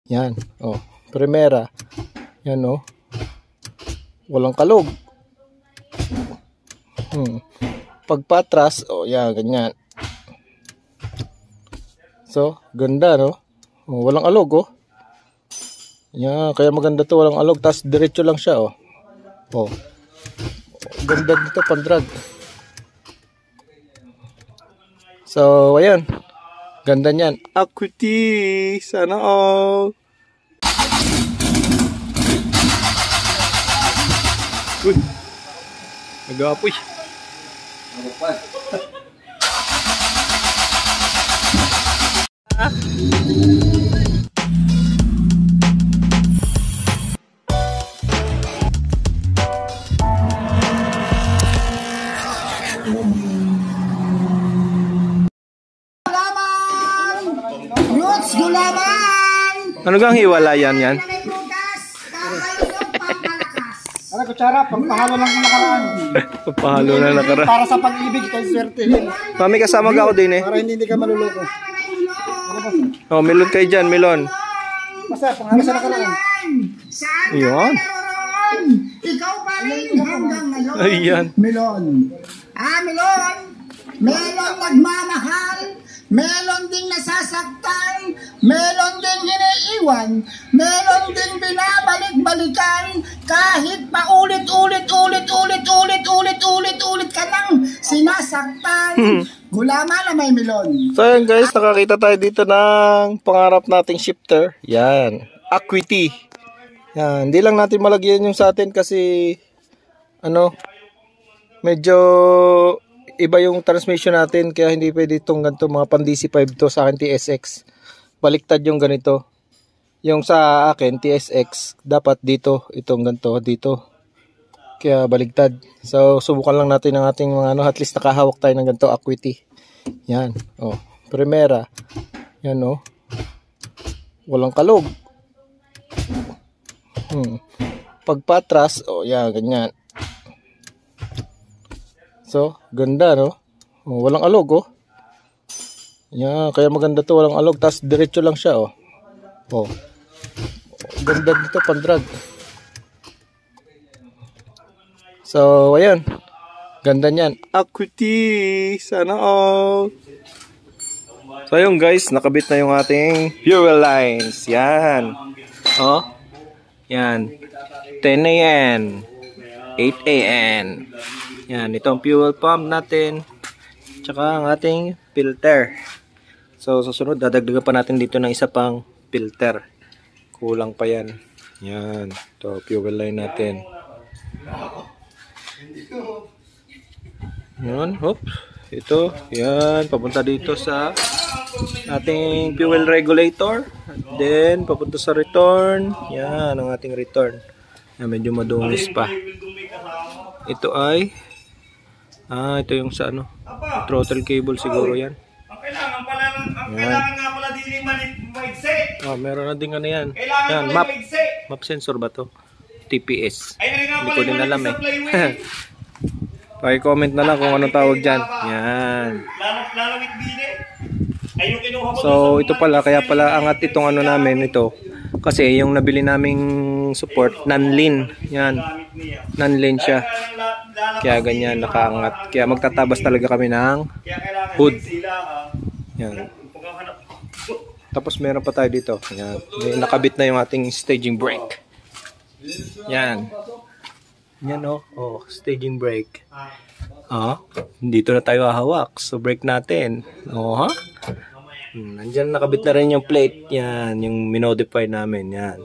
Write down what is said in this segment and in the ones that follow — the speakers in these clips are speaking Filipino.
Yan, oh, primera. Yan, oh. Walang kalog. Pagpatras, oh, yan, ganyan. So, ganda, no? Oh, walang alog, oh. Yan, kaya maganda to, walang alog. Tapos, diretso lang siya, oh. Oh. Ganda dito, pandrag. So, ayan. Ganda niyan. Acuity! Sana all! Uy! Nag-aapoy. Ano gang hiwalayan yan? Ano kutsara, pagpahalo lang ng nakaraan. Pagpahalo na nakaraan. Para sa pag-ibig kay swerte. Mami, kasama ka ako din eh. Para hindi ka maluloko. Oh, melon kayo dyan, melon. Basta, panghalo sa nakaraan. Ayan. Ikaw pa rin hanggang ngayon. Ayan. Melon. Melon. Melon nagmamahal. Melon ding nasasaktan. Melon ding iniiwan. Melon ding binabalik-balikan. Kahit pa ulit ka nang sinasaktan. Gulaman na may melon. So ayan guys, nakakita tayo dito ng pangarap nating shifter. Yan, Acuity. Yan, hindi lang natin malagyan yung sa atin kasi ano, medyo iba yung transmission natin kaya hindi pwede itong ganito, mga pan DC5 to. Sa akin TSX, baliktad yung ganito. Yung sa akin TSX dapat dito, itong ganito dito, kaya baligtad. So subukan lang natin ng ating mga ano, at least nakahawak tayo ng ganito Acuity. Yan, oh, primera. Yan, oh, walang kalog. Pagpatras, oh, yan, ganyan. So, ganda, no? Oh, walang alog, oh. Yan, kaya maganda to, walang alog. Tapos, diretso lang siya, oh. Oh. Ganda dito, pandrag. So, ayan. Ganda niyan. Acuity! Sana all! So, ayun guys, nakabit na yung ating fuel lines. Yan. Oh. Yan. 10 AN. 8 AN. Yan, ito ang fuel pump natin. Tsaka ang ating filter. So, susunod, dadagdagan pa natin dito ng isa pang filter. Kulang pa yan. Yan. Ito, fuel line natin. Yan, hop. Ito, yan. Papunta dito sa ating fuel regulator. Then, papunta sa return. Yan, ang ating return. Yan, medyo madungis pa. Ito ay ito yung sa ano, throttle cable siguro yan. Kailangan nga pala din maigsi. Oh, meron na din ano yan. Yan, map sensor ba to? TPS. Hindi ko din alam eh. Paki-comment na lang kung anong tawag dyan. Yan. So, ito pala, kaya pala angat itong ano namin ito. Kasi yung nabili naming support, non-lean. Yan. Non-lean siya. Kaya ganyan, nakaangat. Kaya magtatabas talaga kami ng hood. Yan. Tapos meron pa tayo dito. Yan. May nakabit na yung ating staging brake. Yan. Yan, oh. Oh, staging brake. Dito na tayo hahawak. So, brake natin. Oh, ha? Nandyan nakabit na rin yung plate. Yan, yung minodify namin. Yan.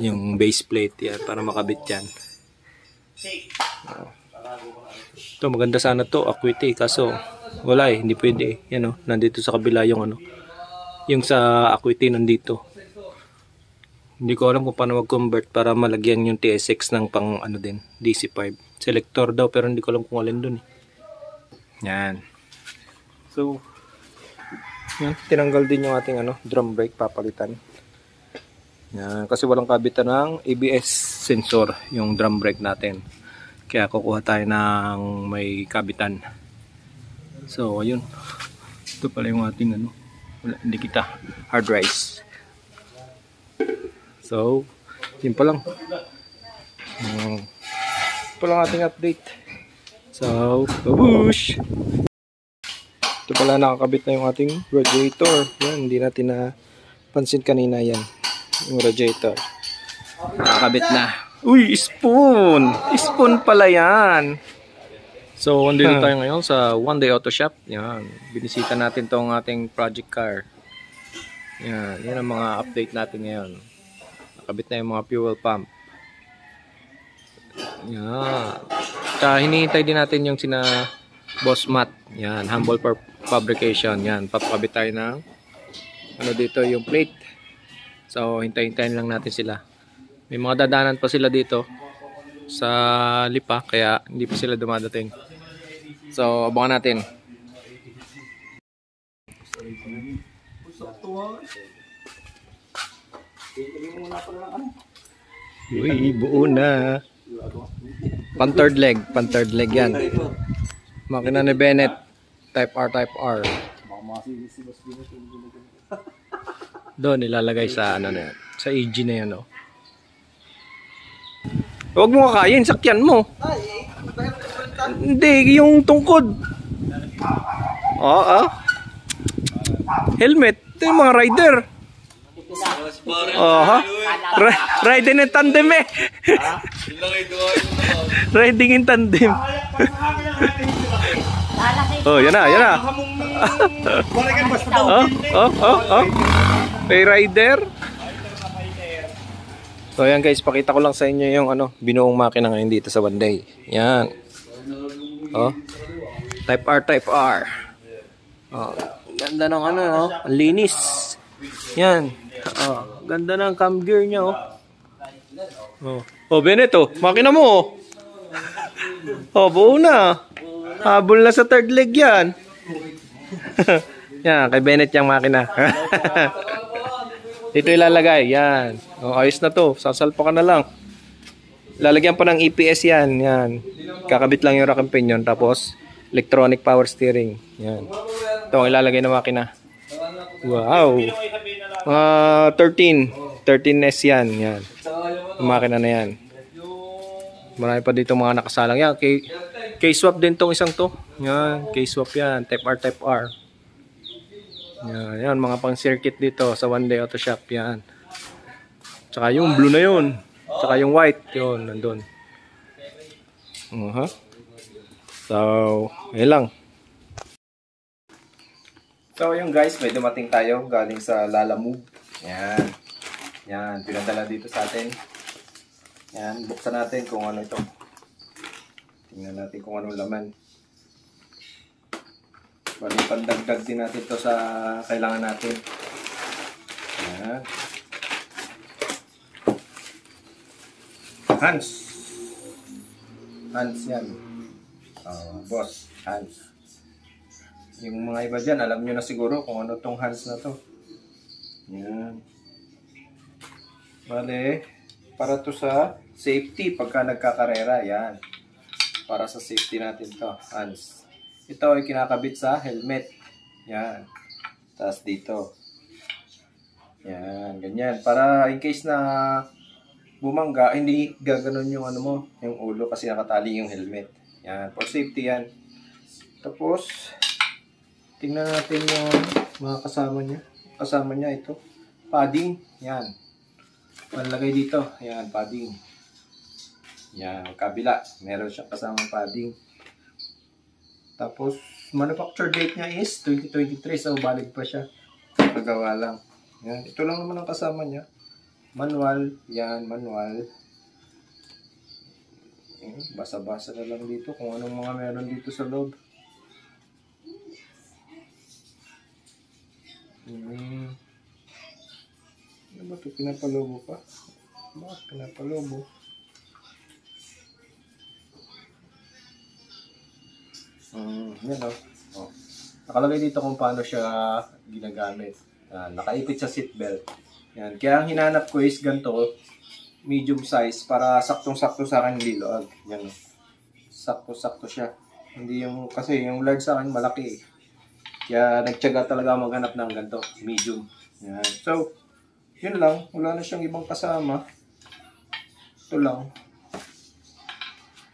Yung base plate. Yan, para makabit yan. Ito, maganda sana to, Acuity. Kaso, wala eh. Hindi pwede. Yan, oh. Nandito sa kabila yung ano. Yung sa Acuity nandito. Hindi ko alam kung paano mag-convert para malagyan yung TSX ng pang ano din, DC5. Selector daw pero hindi ko alam kung alin dun eh. Yan. So, yan, tinanggal din yung ating ano, drum brake, papalitan. Yan, kasi walang kabitan ng ABS sensor yung drum brake natin. Kaya kukuha tayo ng may kabitan. So, ayun. Ito pala yung ating ano, hindi kita hard drives. So, yun pa lang. Ito lang ating update. So, babush! Ito pala nakakabit na yung ating radiator. Yan, hindi natin napansin kanina yan. Yung radiator. Nakakabit na. Uy, spoon! Spoon pala yan. So, andito tayo ngayon sa One Day Auto Shop. Yan, binisita natin tong ating project car. Yan, yan ang mga update natin ngayon. Nakabit na yung mga fuel pump. Yan. Tsaka hinihintay din natin yung sina Boss Matt. Yan, humble fabrication. Yan, papakabit tayo ng ano dito, yung plate. So, hintayin lang natin sila. May mga dadanan pa sila dito sa Lipa, kaya hindi pa sila dumadating. So, abangan natin. Uy, buo na. Pan-third leg yan. Makina ni Bennett, type R. Doon nilalagay sa ano na yan, sa AG na yan, oh. Huwag mo kakain, sakyan mo. Hindi, yung tungkod. Oo. Helmet. Ito yung mga rider. Riding in tandem eh. Riding in tandem. Oh, yan na. May rider. So ayan guys, pakita ko lang sa inyo yung binuong makina ngayon dito sa One Day. Yan. Oh. Type R. Oh, ganda ng ang linis. Yan. Oh, ganda ng cam gear niya, oh. Oh, Bennett, makina mo. Oh, buo na. Habol na sa third leg yan. Yan, kay Bennett yung makina. Dito ilalagay, yan. Oh, ayos na to, sasalpa ka na lang. Lalagyan pa ng EPS yan, yan. Kakabit lang yung rack and pinion, tapos electronic power steering. Yan. Ito ang ilalagay na makina. Wow. 13S yan, yan. Yung makina na yan. Marami pa dito mga nakasalang. Yan, K-swap din tong isang to. Yan, K-swap yan, type R. Yan, mga pang circuit dito sa One Day Auto Shop, yan. Tsaka yung blue na yun. Tsaka yung white, yun, nandun. So, yun lang. So, yung guys, may dumating tayo galing sa Lalamove. Yan. Yan, pinadala dito sa atin. Yan, buksan natin kung ano ito. Tingnan natin kung anong laman. Bali, pandagdag din natin ito sa kailangan natin. Yan. Hans yan. Boss, Hans. Yung mga iba dyan, alam nyo na siguro kung ano tong Hans na to. Yan. Bali, para to sa safety pagka nagkakarera. Yan. Para sa safety natin to, Hans. Ito ay kinakabit sa helmet. Yan. Tapos dito. Yan, ganyan. Para in case na bumangga, hindi gaganon yung yung ulo kasi nakatali yung helmet. Yan, for safety yan. Tapos, tingnan natin yung mga kasama niya. Kasama niya ito. Padding. Yan. Malagay dito. Yan, padding. Yan, kabila. Meron siyang kasamang padding. Tapos, manufacture date niya is 2023. So, valid pa siya. Nagawa lang. Yan. Ito lang naman ang kasama niya. Manual. Yan, manual. Basa-basa na lang dito kung anong mga meron dito sa loob. Ano ba ito? Pinapalobo pa? Bakit pinapalobo? Yan o. Nakalagay dito kung paano siya ginagamit. Nakaipit sa seatbelt. Yan. Kaya ang hinanap ko is ganito, medium size, para saktong-sakto sa akin liloag. Yan. Sakto-sakto siya. Hindi yung, kasi yung large sa akin malaki eh. Kaya nagtiyaga talaga maghanap ng ganito, medium. Yan. So, yun lang. Wala na siyang ibang kasama. Ito lang.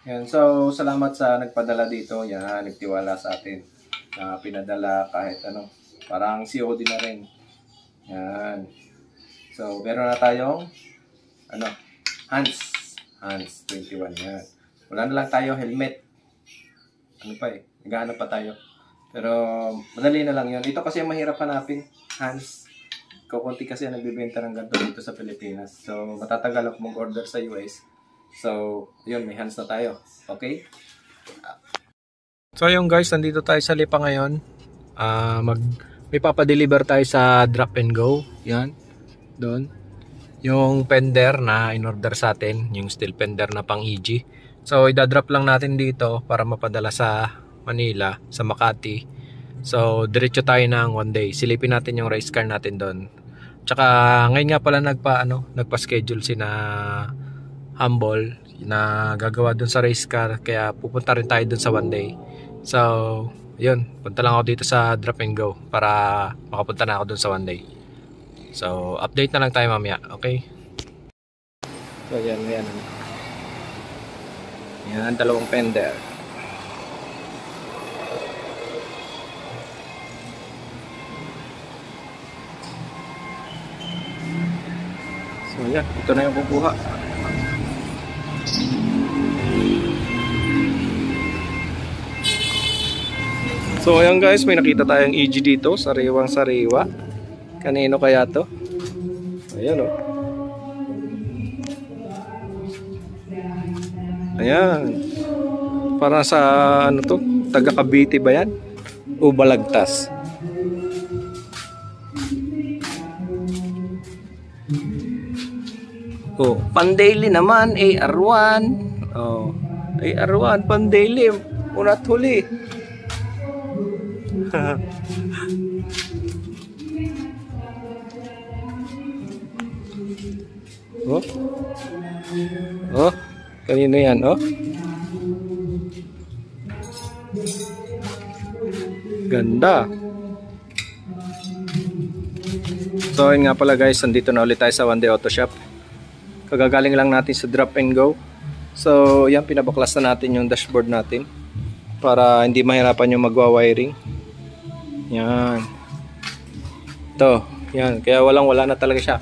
Yan. So, salamat sa nagpadala dito. Yan, nagtiwala sa atin. Na pinadala kahit ano. Parang COD na rin. Yan. So, meron na tayong ano, Hans 21. Yan. Wala na lang tayo helmet. Ano pa eh. Naghahanap pa tayo. Pero, madali na lang yun. Ito kasi mahirap hanapin. Hans. Kukunti kasi ang nagbibenta ng ganito dito sa Pilipinas. So, matatagal ako mag-order sa US. So, yun, may Hans na tayo. Okay? So, yun guys, nandito tayo sa Lipa ngayon. May papadeliver tayo sa Drop and Go. Yan. Doon. Yung fender na in-order sa atin. Yung steel fender na pang EG. So, idadrop lang natin dito para mapadala sa Manila, sa Makati. So, diretso tayo ng one day. Silipin natin yung race car natin doon. Tsaka, ngayon nga pala nagpa-schedule si na Humble na gagawa doon sa race car. Kaya pupunta rin tayo doon sa one day. So, yun. Punta lang ako dito sa Drop and Go para makapunta na ako doon sa one day. So, update na lang tayo mamaya. Okay? So, yan. Yan, dalawang fender. So yan, ito na yung kukuha. So ayan guys, may nakita tayong EG dito, sariwang sariwa. Kanino kaya to? Ayan oh. Ayan. Para sa ano to? Taga Cavite ba yan? O Balagtas? Oh, pan-daily naman, AR1. Oh, AR1, pan-daily. Unat huli. Oh. Oh, kanino yan, oh? Ganda. So, yun nga pala guys, nandito na ulit tayo sa One Day Auto Shop. Kagagaling lang natin sa Drop and Go. So, yan, pinabaklas na natin yung dashboard natin para hindi mahirapan yung magwa-wiring. Yan. Ito, yan. Kaya wala na talaga siya.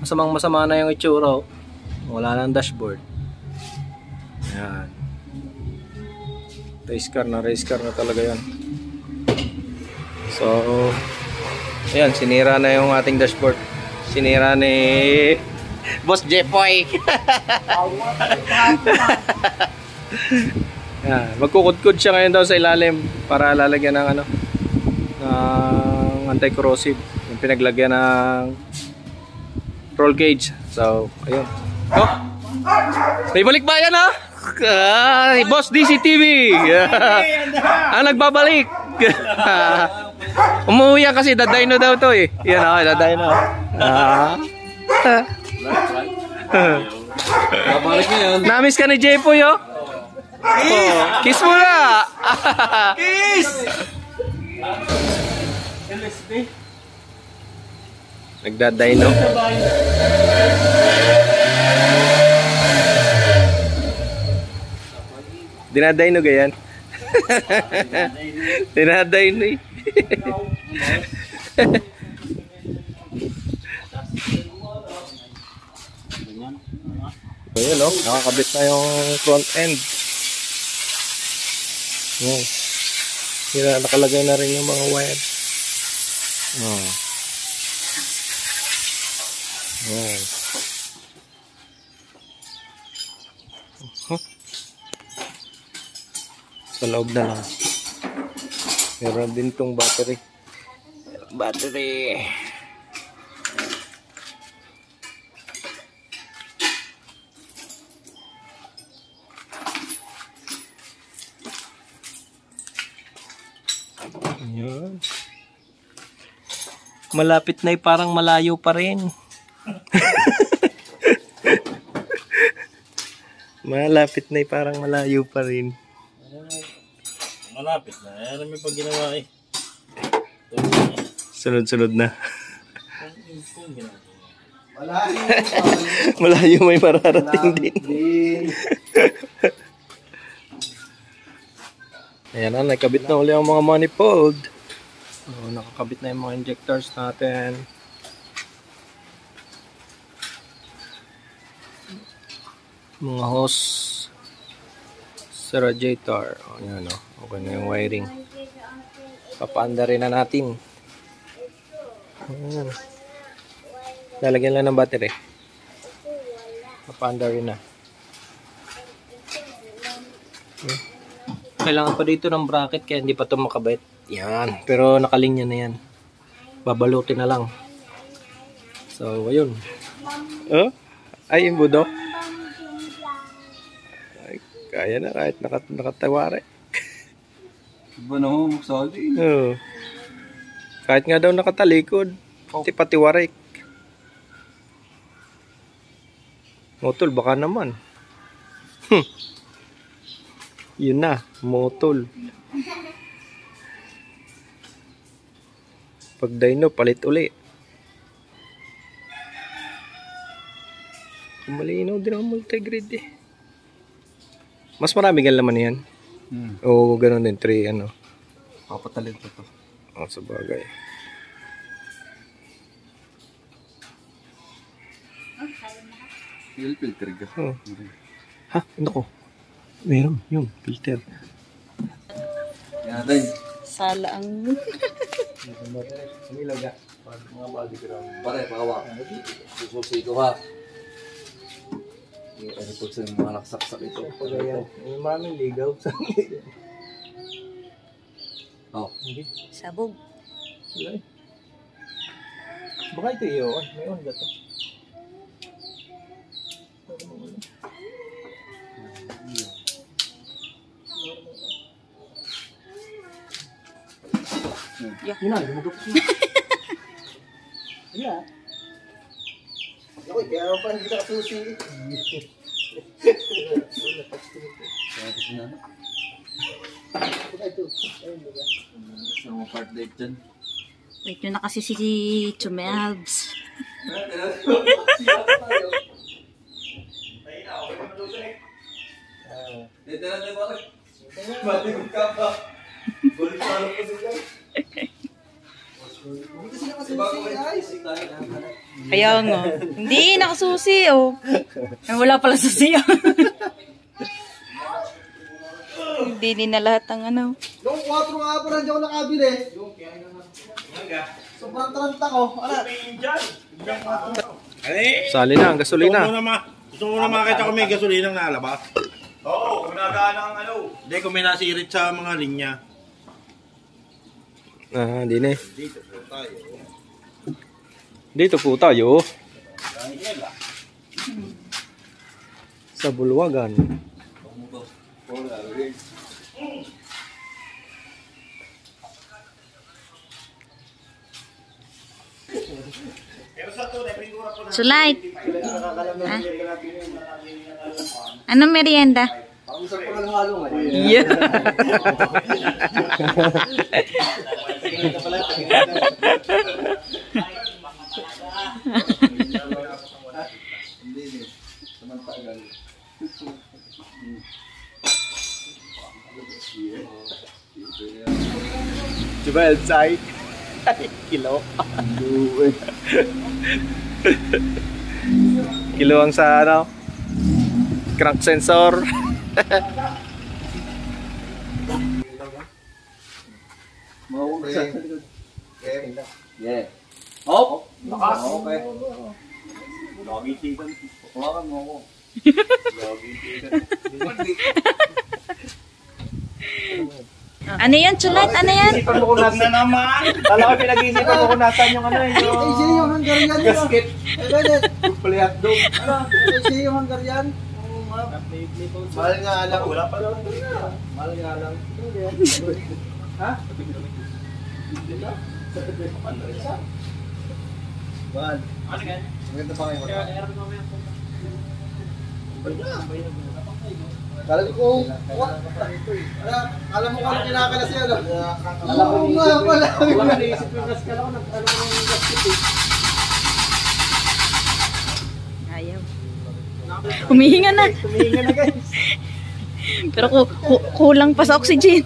Masama na yung itsura. Wala nang dashboard. Yan. Race car na talaga yan. So, ayan, sinira na yung ating dashboard. Sinira ni Boss Jepoy. Magkukudkod siya ngayon daw sa ilalim para lalagyan ng ano, ng anti-corrosive, yung pinaglagyan ng roll cage. So, ayun. Oh! May balik ba yan ha? Boss DCTV. Ang nagbabalik. Umuwi yan kasi dadayno daw to eh. Yan ako, dadayno. Namiss ka ni Jepoy oh. Oh, kiss mo na. Kiss. Nagdadayno. Dinadayno gayan. Dinadayno eh. Ayan o, nakakabit na yung front end. Ayan. Nakalagay na rin yung mga wire. Oh. Ayan. Sa loob na lang. Meron din tong battery. Ayan. Malapit na parang malayo pa rin. Malapit na parang malayo pa rin. Malapit na. Ayan may pag ginawa eh. Sunod-sunod na. Malayo may mararating din. Ayan na, nakabit na uli ang mga manifold. So, nakakabit na yung mga injectors natin. Mga hose sa radiator. Ayan o, okay na yung wiring. Papaanda rin na natin. Ayan. Lalagyan lang ng battery. Papaanda rin na. Kailangan pa dito ng bracket kaya hindi pa ito makabit. Yan. Pero nakalinya na yan. Babalutin na lang. So, ayun. Oh? Ay, yung budo. Ay, kaya na kahit nakatawari. Iba na mo, magsali. Oo. Kahit nga daw nakatalikod. Pati warik. Motol, baka naman. Yun na, motol. Pag dyno, palit uli. Malinaw din ang multigrade eh. Mas marami gan laman yan. O ganoon din, 3 ano. Papatalin ko to. O, sa bagay. Fuel filter ka. Oh. Ha? Ano ko? Meron, yung filter. Yan din. Sala ang... Sumilaga. Mga body ground. Pare, pakawa. Sususi ko ha. Ano po sa mga naksaksak ito? Pagayan. Yung maraming ligaw. Oh. Hindi. Sabog. Wala eh. Baka ito iyo. May on ba ito? Yun na, lumagap ko. Yeah. Ako, kaya pa hindi ka susi. Kaya ito sinana. Sa mga part date dyan. Wait nyo na kasi si Chumelbs. Dito na tayo pare. Matigod ka pa. Bulit sa ano po sila. Kaya nga. Hindi, nakasusi oh. Ay, wala pala susi oh. Hindi din na lahat ang ano. Yung 4 nga po nandiyan ko nakabili. Sobrang taranta ko. Ano? Sali na, ang gasolina. Gusto mo na makita kung may gasolinang nalabas? Oo, kung nagana ang ano. Hindi, kung may nasirit sa mga linya. Ah, di na eh. Dito po tayo. Dito po tayo. Sa Bulwagan. Sulight. Ah. Anong merienda? Yeah. Diba outside? Kilo. Kilo ang sa ano? Crank sensor. Yeah. Oh! Lakas. Okay. Lagi tigan. Hawakan mo ako. Lagi tigan. Ano yan, Sulight? Ano yan? Pag mo Tug na naman. Alam ko pinag-iisipan mo kung nasan yung ano Ay, siya yung Hungarian. gasket. Ganit. Play hotdog. Ano? Ay, siya yung Hungarian. Oo, nga. Mahal nga lang. Wala pa lang. Mahal nga lang. Ha? Mahal. Ano yan? Maganda pa kayo. Kala ko, what? Alam mo kung ano kinakalas yan. Alam ko nga pala. Wala naisip yung gasket ako. Nag-ano ko yung gasket eh. Humihinga na. Tumihinga na guys. Pero kulang pa sa oxygen.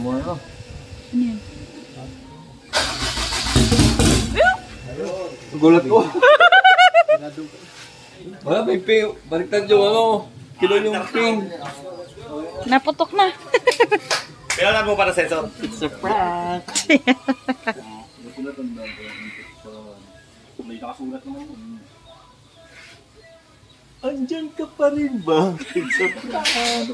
Ano? Gulat ko. Wala, may ping. Baliktad yung ano. Kilo yung ping. Naputok na. Pero alam mo para sensor. It's a prank. May nakasulat naman. Andyan ka pa rin ba? It's a prank.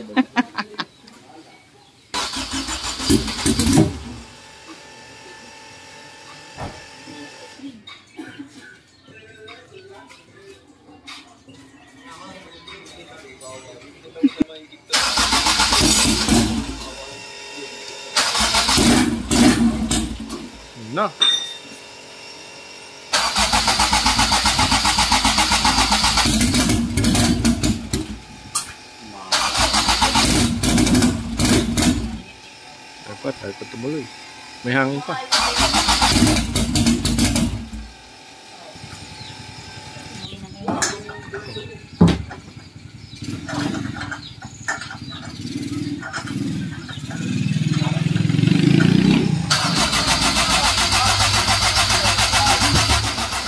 Na. Dapat tumuloy. May hangin pa.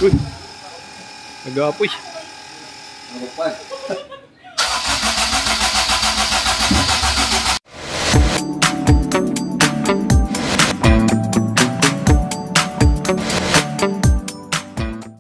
Uy. Nag-aapoy. Ano pa?